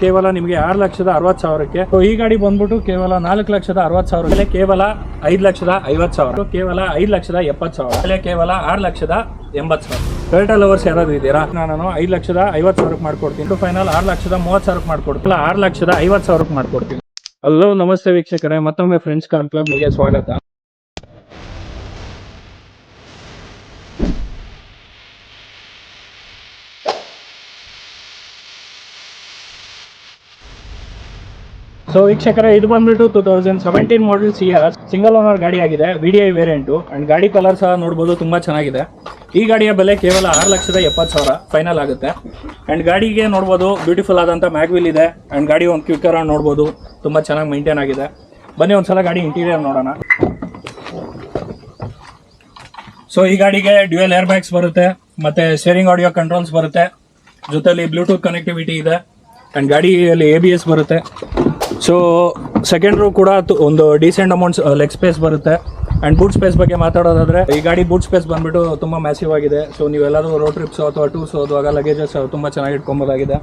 ಕೇವಲ ನಿಮಗೆ 6,60,000ಕ್ಕೆ. ಈ ಗಾಡಿ ಬಂದ್ಬಿಟ್ಟು ಕೇವಲ 4,60,000 ಕೇವಲ 5,50,000 ಕೇವಲ 5,70,000 ಕೇವಲ 6,80,000. ಟೊಯೋಟಾ ಲವರ್ಸ್ ಯಾರಾದ್ರು ಇದ್ದೀರಾ? ನಾನು 5,50,000 ಮಾಡ್ಕೊಡ್ತೀನಿ. ಫೈನಲ್ 6,30,000 ಮಾಡ್ಕೊಡ್ತೀನಿ. 6,50,000 ಮಾಡ್ಕೊಡ್ತೀನಿ. ಹಲೋ ನಮಸ್ತೆ ವೀಕ್ಷಕರೇ, ಮತ್ತೊಮ್ಮೆ ಫ್ರೆಂಡ್ಸ್ ಕಾರ್ ಕ್ಲಬ್ಗೆ ಸ್ವಾಗತ. ಸೊ ವೀಕ್ಷಕರೇ, ಇದು ಬಂದ್ಬಿಟ್ಟು 2017 ಮಾಡಲ್ ಸಿಯಾಸ್ ಸಿಂಗಲ್ ಓನರ್ ಗಾಡಿ ಆಗಿದೆ. VDI ವೇರಿಯಂಟು ಅಂಡ್ ಗಾಡಿ ಕಲರ್ ಸಹ ನೋಡ್ಬೋದು, ತುಂಬಾ ಚೆನ್ನಾಗಿದೆ. ಈ ಗಾಡಿಯ ಬೆಲೆ ಕೇವಲ 6,70,000 ಫೈನಲ್ ಆಗುತ್ತೆ. ಅಂಡ್ ಗಾಡಿಗೆ ನೋಡ್ಬೋದು ಬ್ಯೂಟಿಫುಲ್ ಆದಂತ ಮ್ಯಾಗ್ವಿಲ್ ಇದೆ. ಅಂಡ್ ಗಾಡಿ ಒಂದು ಕ್ವಿಕ್ಕರ್ ನೋಡ್ಬೋದು, ತುಂಬಾ ಚೆನ್ನಾಗಿ ಮೇಂಟೈನ್ ಆಗಿದೆ. ಬನ್ನಿ ಒಂದ್ಸಲ ಗಾಡಿ ಇಂಟೀರಿಯರ್ ನೋಡೋಣ. ಸೊ ಈ ಗಾಡಿಗೆ ಡ್ಯುಯಲ್ ಏರ್ ಬ್ಯಾಗ್ಸ್ ಬರುತ್ತೆ, ಮತ್ತೆ ಸ್ಟೇರಿಂಗ್ ಆಡಿಯೋ ಕಂಟ್ರೋಲ್ಸ್ ಬರುತ್ತೆ, ಜೊತೆಲಿ ಬ್ಲೂಟೂತ್ ಕನೆಕ್ಟಿವಿಟಿ ಇದೆ. ಅಂಡ್ ಗಾಡಿಯಲ್ಲಿ ABS ಬರುತ್ತೆ. ಸೊ ಸೆಕೆಂಡ್ ರೋ ಕೂಡ ಒಂದು ಡೀಸೆಂಟ್ ಅಮೌಂಟ್ ಲೆಗ್ ಸ್ಪೇಸ್ ಬರುತ್ತೆ. ಅಂಡ್ ಬೂಟ್ ಸ್ಪೇಸ್ ಬಗ್ಗೆ ಮಾತಾಡೋದಾದ್ರೆ, ಈ ಗಾಡಿ ಬೂಟ್ ಸ್ಪೇಸ್ ಬಂದ್ಬಿಟ್ಟು ತುಂಬಾ ಮ್ಯಾಸಿವ್ ಆಗಿದೆ. ಸೊ ನೀವೆಲ್ಲಾದ್ರೂ ರೋಡ್ ಟ್ರಿಪ್ಸ್ ಅಥವಾ ಟೂರ್ಸ್ ಹೋಗುವಾಗ ಲಗೇಜಸ್ ತುಂಬಾ ಚೆನ್ನಾಗಿ ಇಟ್ಕೊಬೋದಾಗಿದೆ.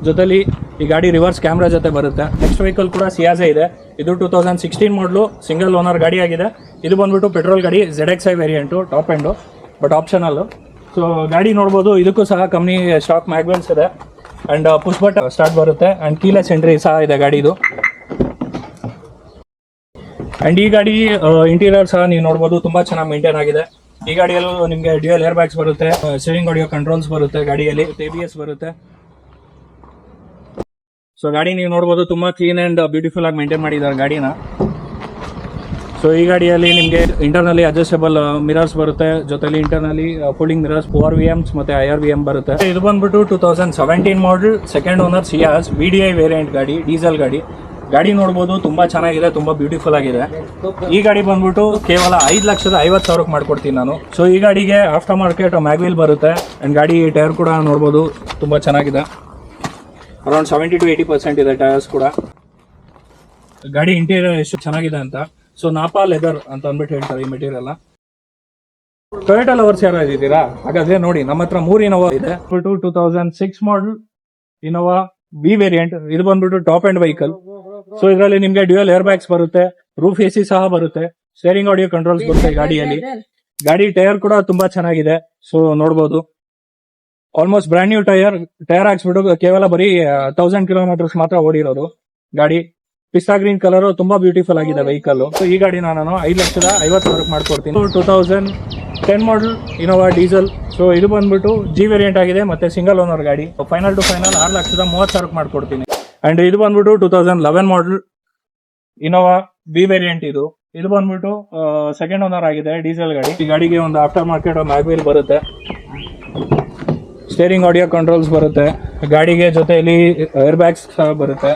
ಜೊತೆಲಿ ಈ ಗಾಡಿ ರಿವರ್ಸ್ ಕ್ಯಾಮ್ರಾ ಜೊತೆ ಬರುತ್ತೆ. ನೆಕ್ಸ್ಟ್ ವೆಹಿಕಲ್ ಕೂಡ ಸಿಯಾಜೆ ಇದೆ. ಇದು 2016 ಮಾಡಲು ಸಿಂಗಲ್ ಓನರ್ ಗಾಡಿ ಆಗಿದೆ. ಇದು ಬಂದ್ಬಿಟ್ಟು ಪೆಟ್ರೋಲ್ ಗಾಡಿ, ZXi variant, top end but optional. So ಗಾಡಿ ನೋಡ್ಬೋದು, ಇದಕ್ಕೂ ಸಹ ಕಂಪ್ನಿ ಸ್ಟಾಕ್ ಮ್ಯಾಗ್ವೆಲ್ಸ್ ಇದೆ. ಅಂಡ್ ಪುಷ್ ಬಟನ್ ಸ್ಟಾರ್ಟ್ ಬರುತ್ತೆ. ಅಂಡ್ ಕೀಲೆಸ್ ಎಂಟ್ರಿ ಸಹ ಇದೆ ಗಾಡಿದು. ಅಂಡ್ ಈ ಗಾಡಿ ಇಂಟೀರಿಯರ್ ಸಹ ನೀವು ನೋಡ್ಬೋದು, ತುಂಬಾ ಚೆನ್ನಾಗಿ ಮೇಂಟೈನ್ ಆಗಿದೆ. ಈ ಗಾಡಿಯಲ್ಲೂ ನಿಮಗೆ ಡ್ಯುಯಲ್ ಏರ್ ಬ್ಯಾಗ್ಸ್ ಬರುತ್ತೆ, ಸ್ಟೀರಿಂಗ್ ಆಡಿಯೋ ಕಂಟ್ರೋಲ್ಸ್ ಬರುತ್ತೆ, ಗಾಡಿಯಲ್ಲಿ ABS ಬರುತ್ತೆ. ಸೊ ಗಾಡಿ ನೀವು ನೋಡ್ಬೋದು, ತುಂಬಾ ಕ್ಲೀನ್ ಅಂಡ್ ಬ್ಯೂಟಿಫುಲ್ ಆಗಿ ಮೇಂಟೈನ್ ಮಾಡಿದ್ದಾರೆ ಗಾಡಿನ. ಸೊ ಈ ಗಾಡಿಯಲ್ಲಿ ನಿಮಗೆ ಇಂಟರ್ನಲ್ಲಿ ಅಡ್ಜಸ್ಟಬಲ್ ಮಿರರ್ಸ್ ಬರುತ್ತೆ, ಜೊತೆಲಿ ಇಂಟರ್ನಲ್ಲಿ ಫೋಲ್ಡಿಂಗ್ ಮಿರರ್ಸ್, ORVMs ಮತ್ತೆ IRVM ಬರುತ್ತೆ. ಇದು ಬಂದ್ಬಿಟ್ಟು 2017 model second owner Ciaz VDI variant ಗಾಡಿ, ಡೀಸೆಲ್ ಗಾಡಿ. ಗಾಡಿ ನೋಡ್ಬೋದು, ತುಂಬಾ ಚೆನ್ನಾಗಿದೆ, ತುಂಬಾ ಬ್ಯೂಟಿಫುಲ್ ಆಗಿದೆ. ಈ ಗಾಡಿ ಬಂದ್ಬಿಟ್ಟು ಕೇವಲ 5,50,000 ಮಾಡ್ಕೊಡ್ತೀನಿ ನಾನು. ಸೊ ಈ ಗಾಡಿಗೆ ಆಫ್ಟರ್ ಮಾರ್ಕೆಟ್ ಮ್ಯಾಗ್ವಿಲ್ ಬರುತ್ತೆ. ಅಂಡ್ ಗಾಡಿ ಟೈರ್ ಕೂಡ ನೋಡ್ಬೋದು, ತುಂಬಾ ಚೆನ್ನಾಗಿದೆ. ಅರೌಂಡ್ 70 to 80% ಇದೆ ಟೈರ್ಸ್ ಕೂಡ. ಗಾಡಿ ಇಂಟೀರಿಯರ್ ಎಷ್ಟು ಚೆನ್ನಾಗಿದೆ ಅಂತ. ಸೊ ನಾಪಾ ಲೆದರ್ ಅಂತ ಅಂದ್ಬಿಟ್ಟು ಹೇಳ್ತಾರೆ ಈ ಮೆಟೀರಿಯಲ್. ಟೊಯೋಟಾ ಲವರ್ಸ್ ಯಾರು ಇದ್ದೀರಾ? ಹಾಗಾದ್ರೆ ನೋಡಿ, ನಮ್ಮ ಹತ್ರ 3 ಇನೋವಾ ಇದೆ. 2006 ಮಾಡಲ್ ಇನೋವಾ V ವೇರಿಯಂಟ್. ಇದು ಬಂದ್ಬಿಟ್ಟು ಟಾಪ್ ಎಂಡ್ ವೆಹಿಕಲ್. ಸೊ ಇದರಲ್ಲಿ ನಿಮ್ಗೆ ಡ್ಯುಯಲ್ ಏರ್ ಬ್ಯಾಗ್ಸ್ ಬರುತ್ತೆ, ರೂಫ್ AC ಸಹ ಬರುತ್ತೆ, ಸ್ಟೇರಿಂಗ್ ಆಡಿಯೋ ಕಂಟ್ರೋಲ್ಸ್ ಬರುತ್ತೆ ಗಾಡಿಯಲ್ಲಿ. ಗಾಡಿ ಟೈರ್ ಕೂಡ ತುಂಬಾ ಚೆನ್ನಾಗಿದೆ. ಸೊ ನೋಡ್ಬೋದು, ಆಲ್ಮೋಸ್ಟ್ ಬ್ರ್ಯಾಂಡ್ ನ್ಯೂ ಟೈರ್ ಹಾಕ್ಸ್ಬಿಟ್ಟು ಕೇವಲ ಬರೀ 1000 ಕಿಲೋಮೀಟರ್ಸ್ ಮಾತ್ರ ಓಡಿರೋದು ಗಾಡಿ. ಪಿಸ್ತಾ ಗ್ರೀನ್ ಕಲರ್, ತುಂಬಾ ಬ್ಯೂಟಿಫುಲ್ ಆಗಿದೆ ವೆಹಿಕಲ್. ಸೊ ಈ ಗಾಡಿನ ನಾನು 5,50,000 ಮಾಡ್ಕೊಡ್ತೀನಿ. 2010 ಮಾಡಲ್ ಇನೋವಾ ಡೀಸೆಲ್. ಸೊ ಇದು ಬಂದ್ಬಿಟ್ಟು G ವೇರಿಯಂಟ್ ಆಗಿದೆ, ಮತ್ತೆ ಸಿಂಗಲ್ ಓನರ್ ಗಾಡಿ. ಫೈನಲ್ ಟು ಫೈನಲ್ 6,30,000 ಮಾಡ್ಕೊಡ್ತೀನಿ. ಅಂಡ್ ಇದು ಬಂದ್ಬಿಟ್ಟು 2011 ಮಾಡಲ್ ಇನೋವಾ V ವೇರಿಯಂಟ್. ಇದು ಬಂದ್ಬಿಟ್ಟು ಸೆಕೆಂಡ್ ಓನರ್ ಆಗಿದೆ, ಡೀಸೆಲ್ ಗಾಡಿ. ಈ ಗಾಡಿಗೆ ಒಂದು ಆಫ್ಟರ್ ಮಾರ್ಕೆಟ್ ಮ್ಯಾಗ್ವಿಲ್ ಬರುತ್ತೆ, ಸ್ಟೇರಿಂಗ್ ಆಡಿಯೋ ಕಂಟ್ರೋಲ್ಸ್ ಬರುತ್ತೆ, ಗಾಡಿಗೆ ಜೊತೆಯಲ್ಲಿ ಏರ್ ಬ್ಯಾಗ್ಸ್ ಸಹ ಬರುತ್ತೆ.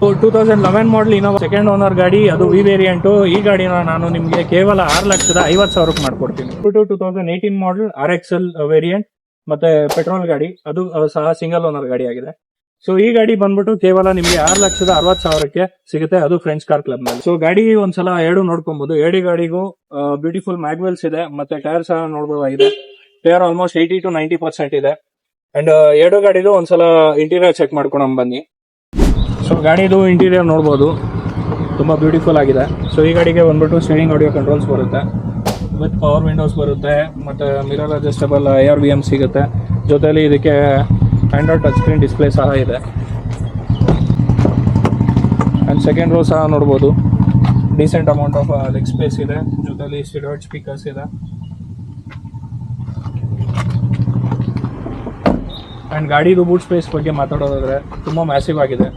So 2011 model Innova second owner ಗಾಡಿ, ಅದು V ವೇರಿಯಂಟು. ಈ ಗಾಡಿನ ನಾನು ನಿಮಗೆ ಕೇವಲ 6,50,000 ಮಾಡ್ಕೊಡ್ತೀನಿ. 2018 ಮಾಡಲ್ RXL ವೇರಿಯಂಟ್ ಮತ್ತೆ ಪೆಟ್ರೋಲ್ ಗಾಡಿ, ಅದು ಸಹ ಸಿಂಗಲ್ ಓನರ್ ಗಾಡಿ ಆಗಿದೆ. ಸೊ ಈ ಗಾಡಿ ಬಂದ್ಬಿಟ್ಟು ಕೇವಲ ನಿಮಗೆ 6,60,000 ಸಿಗುತ್ತೆ, ಅದು ಫ್ರೆಂಡ್ಸ್ ಕಾರ್ ಕ್ಲಬ್ ನಲ್ಲಿ. ಸೊ ಗಾಡಿ ಒಂದ್ಸಲ ಎರಡು ನೋಡ್ಕೊಬಹುದು. ಎರಡು ಗಾಡಿಗೂ ಬ್ಯೂಟಿಫುಲ್ ಮ್ಯಾಗ್ವೆಲ್ಸ್ ಇದೆ, ಮತ್ತೆ ಟೈರ್ ಸಹ ನೋಡಬಹುದಾಗಿದೆ. ಟೈರ್ ಆಲ್ಮೋಸ್ಟ್ 80 to 90% ಇದೆ. ಅಂಡ್ ಎರಡು ಗಾಡಿದು ಒಂದ್ಸಲ ಇಂಟೀರಿಯರ್ ಚೆಕ್ ಮಾಡ್ಕೊಂಡು ಬನ್ನಿ. ಸೊ ಗಾಡಿದು ಇಂಟೀರಿಯರ್ ನೋಡ್ಬೋದು, ತುಂಬಾ ಬ್ಯೂಟಿಫುಲ್ ಆಗಿದೆ. ಸೊ ಈ ಗಾಡಿಗೆ ಬಂದ್ಬಿಟ್ಟು ಸ್ಟೀರಿಂಗ್ ಆಡಿಯೋ ಕಂಟ್ರೋಲ್ಸ್ ಬರುತ್ತೆ, ವಿತ್ ಪವರ್ ವಿಂಡೋಸ್ ಬರುತ್ತೆ, ಮತ್ತೆ ಮಿರರ್ ಅಡ್ಜಸ್ಟಬಲ್ IRVM ಸಿಗುತ್ತೆ. ಜೊತೆಲಿ ಇದಕ್ಕೆ ಆಂಡ್ರಾಯ್ಡ್ ಟಚ್ ಸ್ಕ್ರೀನ್ ಡಿಸ್ಪ್ಲೇ ಸಹ ಇದೆ. ಅಂಡ್ ಸೆಕೆಂಡ್ ರೋ ಸಹ ನೋಡ್ಬೋದು, decent amount of leg space ಇದೆ, ಜೊತೆಲಿ ಸ್ಟೀರಿಯೋ ಸ್ಪೀಕರ್ಸ್ ಇದೆ. ಅಂಡ್ ಗಾಡಿದು ಬೂಟ್ ಸ್ಪೇಸ್ ಬಗ್ಗೆ ಮಾತಾಡೋದಾದ್ರೆ, ತುಂಬಾ ಮ್ಯಾಸಿವ್ ಆಗಿದೆ.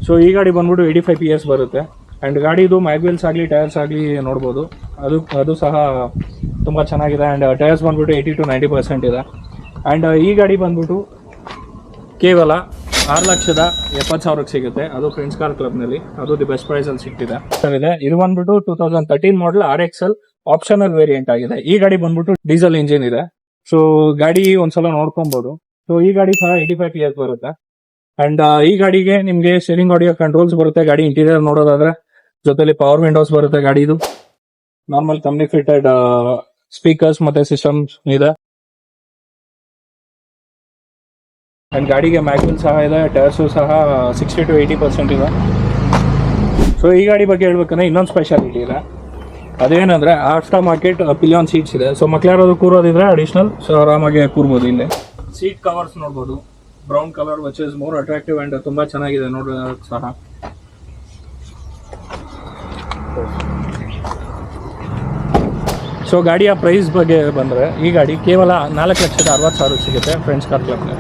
ಸೊ ಈ ಗಾಡಿ ಬಂದ್ಬಿಟ್ಟು 85 PS ಬರುತ್ತೆ. ಅಂಡ್ ಗಾಡಿದು ಮ್ಯಾಗ್ವಿಲ್ಸ್ ಆಗಲಿ ಟೈರ್ಸ್ ಆಗಲಿ ನೋಡ್ಬೋದು, ಅದು ಸಹ ತುಂಬ ಚೆನ್ನಾಗಿದೆ. ಅಂಡ್ ಟೈರ್ಸ್ ಬಂದ್ಬಿಟ್ಟು 80 to 90% ಇದೆ. ಅಂಡ್ ಈ ಗಾಡಿ ಬಂದ್ಬಿಟ್ಟು ಕೇವಲ 6,70,000 ಸಿಗುತ್ತೆ, ಅದು ಫ್ರೆಂಡ್ಸ್ ಕಾರ್ ಕ್ಲಬ್ನಲ್ಲಿ. ಅದು ದಿ ಬೆಸ್ಟ್ ಪ್ರೈಸ್ ಅಲ್ಲಿ ಸಿಗ್ತಿದೆ. ಇದು ಬಂದ್ಬಿಟ್ಟು 2013 ಮಾಡಲ್ RXL ಆಪ್ಷನಲ್ ವೇರಿಯಂಟ್ ಆಗಿದೆ. ಈ ಗಾಡಿ ಬಂದ್ಬಿಟ್ಟು ಡೀಸೆಲ್ ಇಂಜಿನ್ ಇದೆ. ಸೊ ಗಾಡಿ ಒಂದ್ಸಲ ನೋಡ್ಕೊಬಹುದು. ಸೊ ಈ ಗಾಡಿ ಸಹ 85 PS ಬರುತ್ತೆ. ಅಂಡ್ ಈ ಗಾಡಿಗೆ ನಿಮಗೆ ಸ್ಟೀರಿಂಗ್ ಆಡಿಯೋ ಕಂಟ್ರೋಲ್ಸ್ ಬರುತ್ತೆ. ಗಾಡಿ ಇಂಟೀರಿಯರ್ ನೋಡೋದಾದ್ರೆ ಜೊತೆಲಿ ಪವರ್ ವಿಂಡೋಸ್ ಬರುತ್ತೆ ಗಾಡಿದು. ನಾರ್ಮಲ್ ಕಂಪ್ನಿ ಫಿಟೆಡ್ ಸ್ಪೀಕರ್ಸ್ ಮತ್ತೆ ಸಿಸ್ಟಮ್ಸ್ ಇದೆ. ಅಂಡ್ ಗಾಡಿಗೆ ಮ್ಯಾಗ್ವಿಲ್ ಸಹ ಇದೆ, ಟೈರ್ಸು ಸಹ 60 to 80% ಇದೆ. ಸೊ ಈ ಗಾಡಿ ಬಗ್ಗೆ ಹೇಳ್ಬೇಕಂದ್ರೆ ಇನ್ನೊಂದು ಸ್ಪೆಷಾಲಿಟಿ ಇದೆ, ಅದೇನಂದ್ರೆ ಆಫ್ಟರ್ ಮಾರ್ಕೆಟ್ ಪಿಲಿಯಾನ್ ಸೀಟ್ಸ್ ಇದೆ. ಸೊ ಮಕ್ಳ್ಯಾರಾದ್ರು ಕೂರೋದಿದ್ರೆ ಅಡಿಷನಲ್ ಸೊ ಆರಾಮಾಗಿ ಕೂರ್ಬೋದು. ಇಲ್ಲಿ ಸೀಟ್ ಕವರ್ಸ್ ನೋಡ್ಬೋದು, brown colour which is more attractive and ತುಂಬಾ ಚೆನ್ನಾಗಿದೆ ನೋಡೋದಕ್ಕೆ ಸಹ. ಸೊ ಗಾಡಿಯ ಪ್ರೈಸ್ ಬಗ್ಗೆ ಬಂದರೆ ಈ ಗಾಡಿ ಕೇವಲ 4,60,000 ಸಿಗುತ್ತೆ ಫ್ರೆಂಡ್ಸ್ ಕಾರ್ ಕ್ಲಬ್ಗೆ.